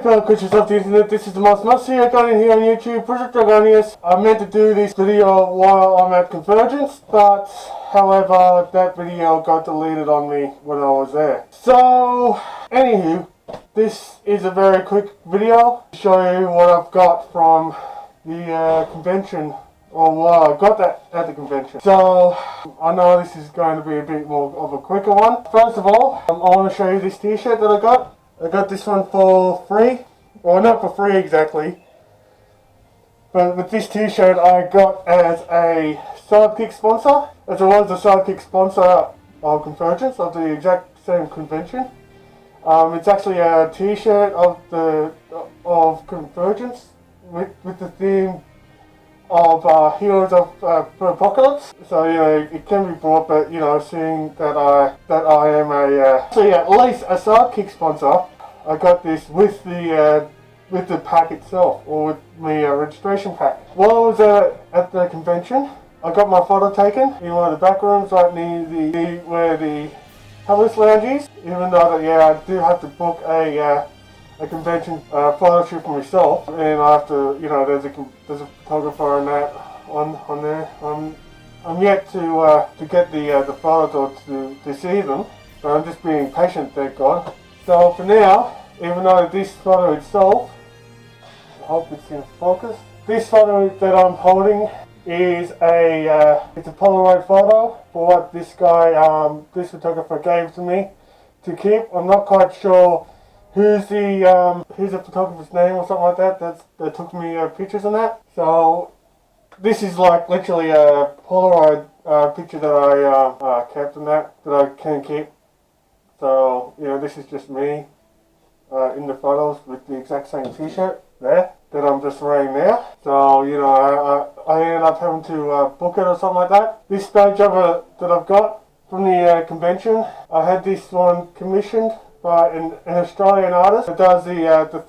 fellow creatures of the internet, this is the most must-see icon in here on YouTube, Dragonius. I meant to do this video while I'm at Confurgence, but however, that video got deleted on me when I was there. So, anywho, this is a very quick video to show you what I've got from the convention, or what I got that at the convention. So, I know this is going to be a bit more of a quicker one. First of all, I want to show you this t-shirt that I got. I got this one for free. Well, not for free exactly. But with this t-shirt I got as a sidekick sponsor. As it was the sidekick sponsor of Confurgence, of the exact same convention. It's actually a t-shirt of Confurgence with the theme of Heroes of Apocalypse. So, you know, it can be bought, but, you know, seeing that I am at least a sidekick sponsor, I got this with the pack itself, or with my registration pack. While I was at the convention, I got my photo taken in one of the back rooms right near where the Palace Lounge is. Even though I do have to book a convention photo shoot for myself, and I have to, you know, there's a photographer and that on there. I'm yet to get the photos or to see them, but I'm just being patient, thank God. So for now, even though this photo itself, I hope it's in focus. This photo that I'm holding is it's a Polaroid photo for what this guy, this photographer gave to me to keep. I'm not quite sure who's the photographer's name or something like that took me pictures on that. So this is like literally a Polaroid picture that I kept on that I can keep. So, you know, this is just me in the photos with the exact same t-shirt there that I'm just wearing now. So, you know, I ended up having to book it or something like that. This badge that I've got from the convention, I had this one commissioned by an Australian artist that does the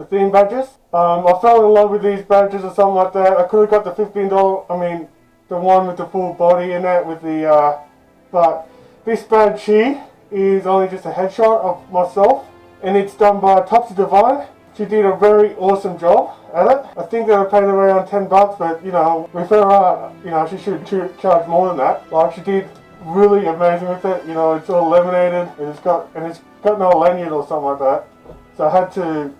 theme badges. I fell in love with these badges or something like that. I could have got the $15, I mean, the one with the full body in it with the, but this badge here is only just a headshot of myself, and it's done by Toxi De Vyne. She did a very awesome job at it. I think they were paid around $10, but, you know, with her art, you know, she should charge more than that. Like, she did really amazing with it. You know, it's all laminated, and it's got no lanyard or something like that. So I had to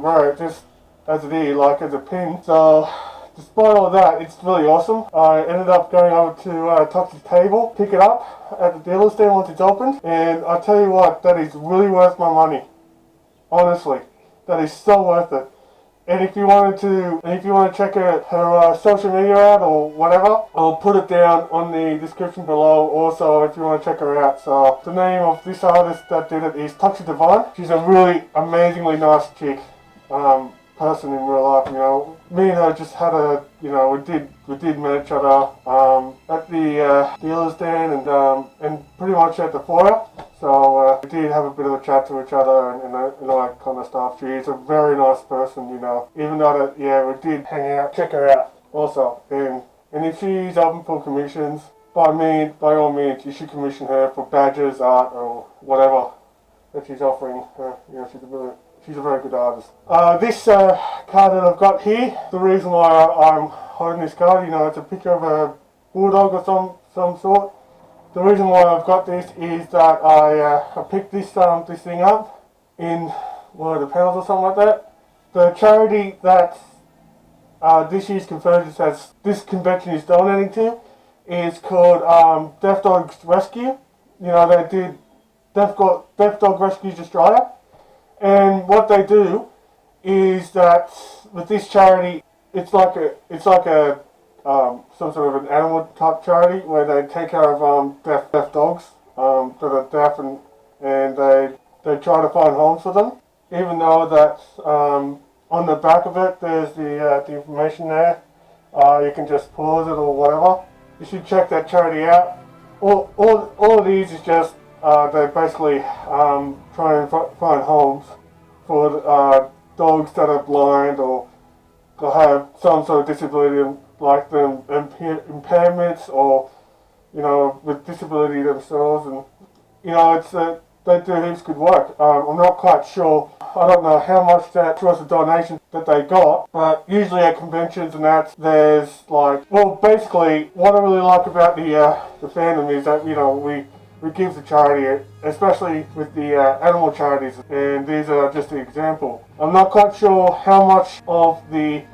wear it just as it is, like as a pin. So despite all that, it's really awesome. I ended up going over to Toxi's table, pick it up at the dealer stand once it's opened, and I tell you what, that is really worth my money. Honestly, that is so worth it. And if you want to check her social media out or whatever, I'll put it down on the description below also if you want to check her out. So the name of this artist that did it is Toxi De Vyne. She's a really amazingly nice chick, person in real life. You know, me and her just had we did meet each other at the dealer's stand and pretty much at the foyer. So we did have a bit of a chat to each other and all that kind of stuff. She is a very nice person, you know. Even though we did hang out, check her out also. And if she's open for commissions, by all means, you should commission her for badges, art, or whatever that she's offering. You know, she's a very good artist. This card that I've got here, the reason why I'm holding this card, you know, it's a picture of a bulldog or some sort. The reason why I've got this is that I picked this thing up in one of the panels or something like that. The charity that this year's this convention is donating to is called Deaf Dogs Rescue. You know, they did Deaf Dog Rescues Australia, and what they do is that with this charity, it's like a some sort of an animal type charity where they take care of deaf dogs that are deaf, and they try to find homes for them. Even though that on the back of it there's the information there, you can just pause it or whatever. You should check that charity out. All of these is just they basically try and find homes for dogs that are blind or have some sort of disability, like them impairments, or, you know, with disability themselves. And, you know, they do heaps good work. I'm not quite sure. I don't know how much that was a donation that they got, but usually at conventions and that, there's like, well, basically, what I really like about the fandom is that, you know, we give to charity, especially with the animal charities, and these are just an example. I'm not quite sure how much of the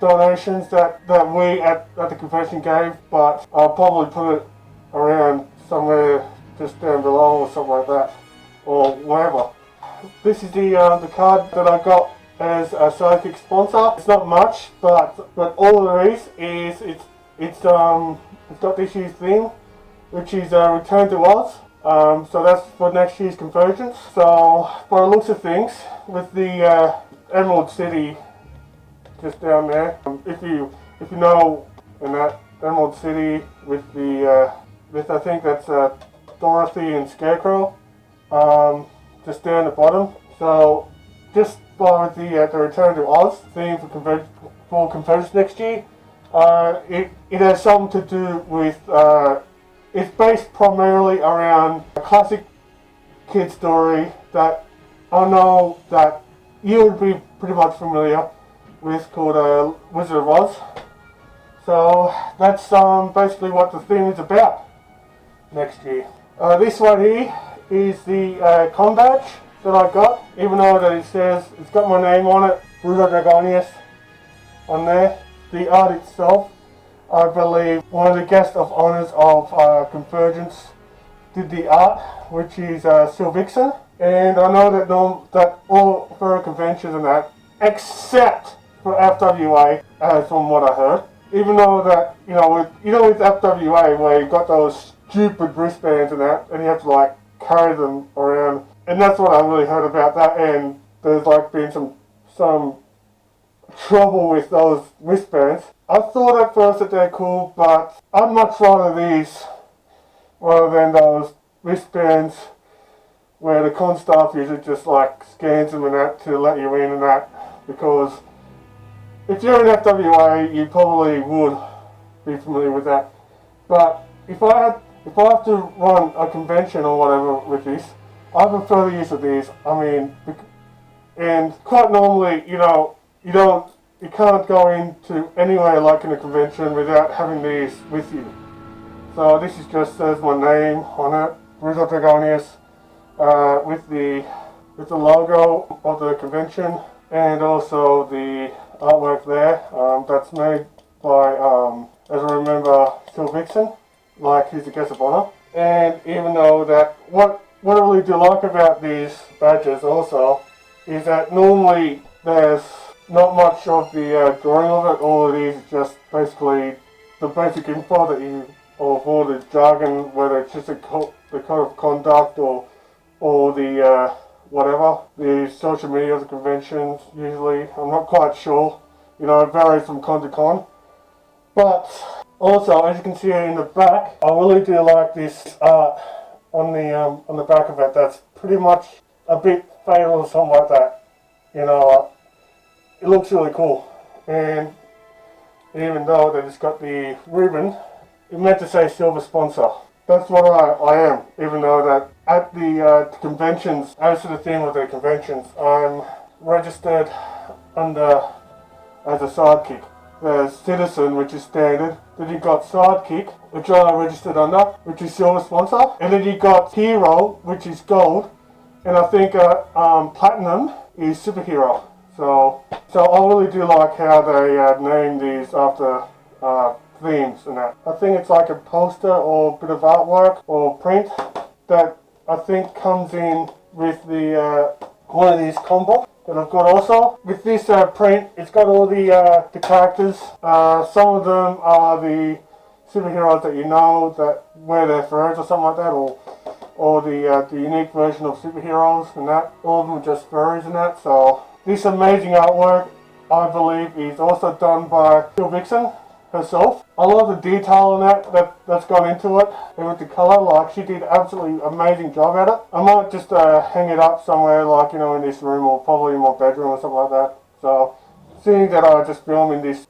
donations that we at the convention gave, but I'll probably put it around somewhere just down below or something like that, or wherever. This is the card that I got as a Furrific sponsor. It's not much, but all of these is it's got this year's theme, which is Return to Oz. So that's for next year's Confurgence. So by the looks of things, with the Emerald City just down there, if you know, in that Emerald City with the with, I think that's Dorothy and Scarecrow, just down the bottom. So just by the Return to Oz theme for Confurgence next year, it has something to do with. It's based primarily around a classic kid story that I know that you would be pretty much familiar with, called Wizard of Oz. So that's basically what the theme is about next year. This one here is the con badge that I got, even though that it says, it's got my name on it, Bruzo Dragonius, on there. The art itself, I believe one of the guest of honors of Confurgence did the art, which is Silvixen. And I know that all furry conventions and that, except for FWA, from what I heard. Even though that, with FWA where you've got those stupid wristbands and that, and you have to like carry them around. And that's what I really heard about that, and there's like been some trouble with those wristbands. I thought at first that they're cool, but I'd much rather these rather than those wristbands where the con staff usually just like scans them and that to let you in and that, because if you're in FWA you probably would be familiar with that. But if I have to run a convention or whatever with this, I prefer the use of these. I mean, and quite normally, you can't go into anywhere like in a convention without having these with you. So this is just says my name on it, Bruzo Dragonius, with the logo of the convention, and also the artwork there. That's made by, as I remember, Silvixen, like he's a guest of honor. And even though that what I really do like about these badges also is that normally there's not much of the drawing of it. All it is just basically the basic info that of all the jargon, whether it's just the code of conduct or the whatever, the social media of the conventions usually. I'm not quite sure. It varies from con to con. But also, as you can see in the back, I really do like this art on the back of it. That's pretty much a bit fatal or something like that. It looks really cool, and even though that it's got the ribbon, it meant to say silver sponsor. That's what I am, even though that at the conventions, as to the theme of the conventions, I'm registered under as a sidekick. There's Citizen, which is standard. Then you got Sidekick, which I registered under, which is silver sponsor. And then you got Hero, which is gold. And I think Platinum is superhero. So I really do like how they name these after themes and that. I think it's like a poster or a bit of artwork or print that I think comes in with the one of these combos that I've got also. With this print, it's got all the characters. Some of them are the superheroes that that wear their furs or something like that, or the unique version of superheroes and that. All of them are just furries and that. So this amazing artwork, I believe, is also done by Silvixen herself. I love the detail on that's gone into it, and with the colour, like, she did absolutely amazing job at it. I might just hang it up somewhere, like, in this room, or probably in my bedroom or something like that. So, seeing that I just film in this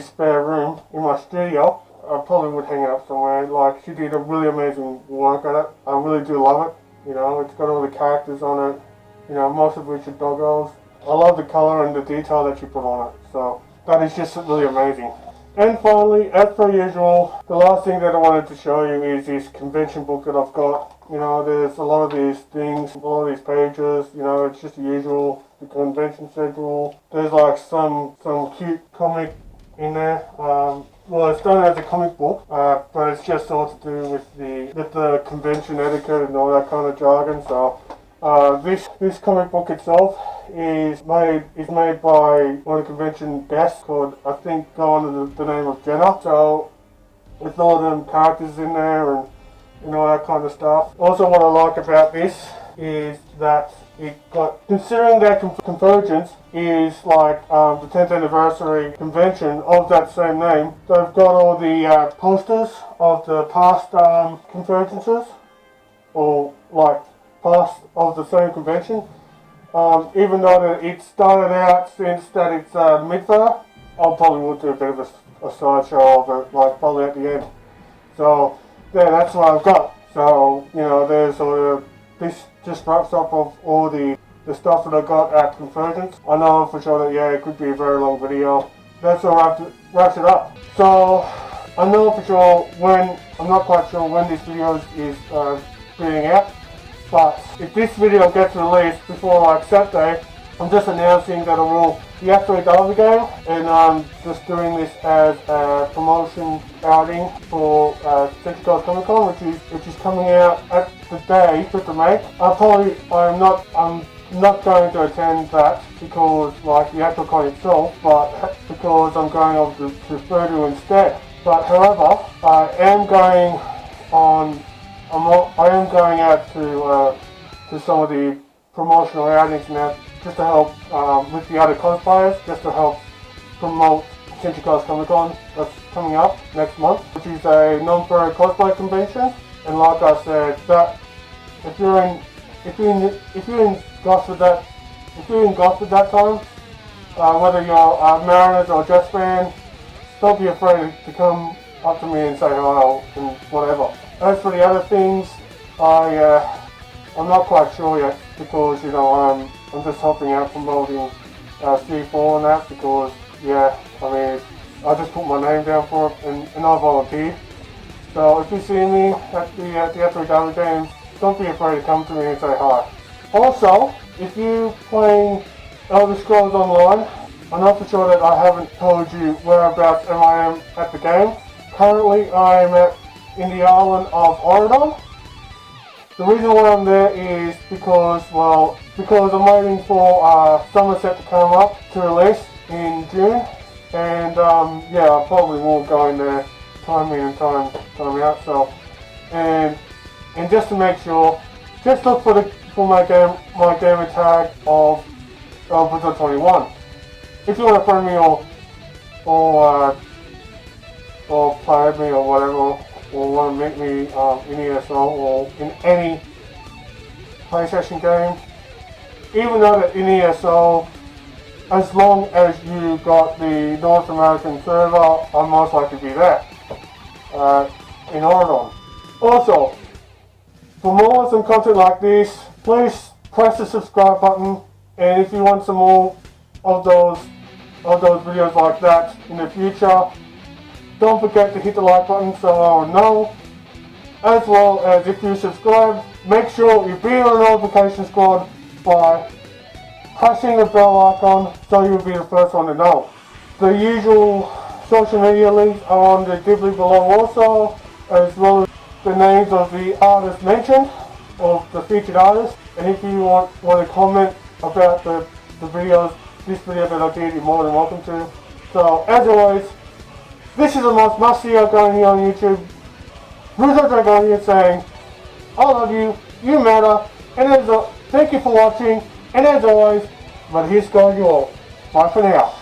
spare room in my studio, I probably would hang it up somewhere. Like, she did a really amazing work at it. I really do love it. You know, it's got all the characters on it, you know, most of which are doggos. I love the colour and the detail that you put on it, so that is just really amazing. And finally, as per usual, the last thing that I wanted to show you is this convention book that I've got. You know, there's a lot of these things, a lot of these pages, you know, it's just the usual, the convention schedule. There's like some cute comic in there. Well, it's done as a comic book, but it's just all to do with the convention etiquette and all that kind of jargon. So this comic book itself is made by one of the convention guests called, I think, go under the name of Jenna. So with all them characters in there and all that kind of stuff. Also, what I like about this is that it got, considering that Confurgence is like the 10th anniversary convention of that same name, they've got all the posters of the past Confurgences, or like past of the same convention. Even though it started out since that it's mid-fair, I probably will do a bit of a sideshow of it, like probably at the end. So yeah, that's what I've got. So, you know, there's sort of, this just wraps up of all the stuff that I got at Confurgence. I know for sure that, yeah, it could be a very long video. That's all wraps it up. So, I know for sure when, I'm not quite sure when this video is being out, but if this video gets released before like Saturday, I'm just announcing that I will deactivate the other game, and I'm just doing this as a promotion outing for Century Coast Comic Con, which is coming out at the day, 5th of May. I'm not going to attend that because like the actual con itself, but because I'm going over to Furrific instead. But however, I am going out to some of the promotional outings now, just to help with the other cosplayers, just to help promote Century Coast Comic Con that's coming up next month, which is a non-furry cosplay convention. And like I said, that if you're in Gosford that time, whether you're a Mariners or Jets fan, don't be afraid to come up to me and say hello and whatever. As for the other things, I'm not quite sure yet, because you know I'm just helping out promoting C4 and that, because yeah, I mean I just put my name down for it and I volunteered. So if you see me at the F3W games, don't be afraid to come to me and say hi. Also, if you're playing Elder Scrolls Online, I know for sure that I haven't told you whereabouts I am at the game. Currently I am in the island of Oregon. The reason why I'm there is because I'm waiting for Somerset to come up to release in June, and yeah, I probably will go in there time in and time out. So, and just to make sure, just look for my gamer tag of Bruzo 21. If you want to friend me or play with me or whatever, or want to meet me in ESO or in any PlayStation game, even though that in ESO, as long as you got the North American server, I'm most likely to be there in Oregon. Also, for more awesome content like this, please press the subscribe button, and if you want some more of those videos like that in the future, don't forget to hit the like button so I will know. As well as if you subscribe, make sure you be on the notification squad by pressing the bell icon so you'll be the first one to know. The usual social media links are on the Ghibli below also, as well as the names of the artists mentioned, or the featured artists. And if you want to comment about this video that I did, you're more than welcome to. So as always, this is the most must-see going here on YouTube. Bruzo Dragonius saying, I love you, you matter, and thank you for watching, and as always, but here's going you all. Bye for now.